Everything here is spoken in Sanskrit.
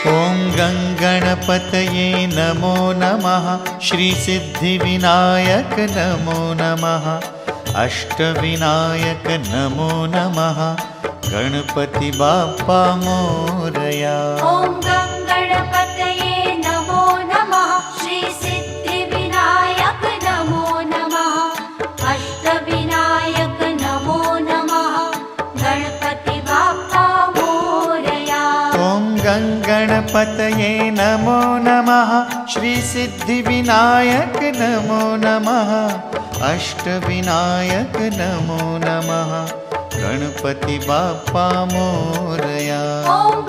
ॐ गङ्गणपतये नमो नमः। श्रीसिद्धिविनायक नमो नमः। अष्टविनायक नमो नमः। गणपति बाप्पा मोरया। ॐ गङ्गणपतये नमो नमः। श्रीसिद्धिविनायक नमो नमः। अष्टविनायक नमो नमः। गणपति बाप्पा मोरया। ॐ गङ्गणपतये नमो नमः। श्रीसिद्धिविनायक नमो नमः। अष्टविनायक नमो नमः। गणपति बाप्पा मोरया। ॐ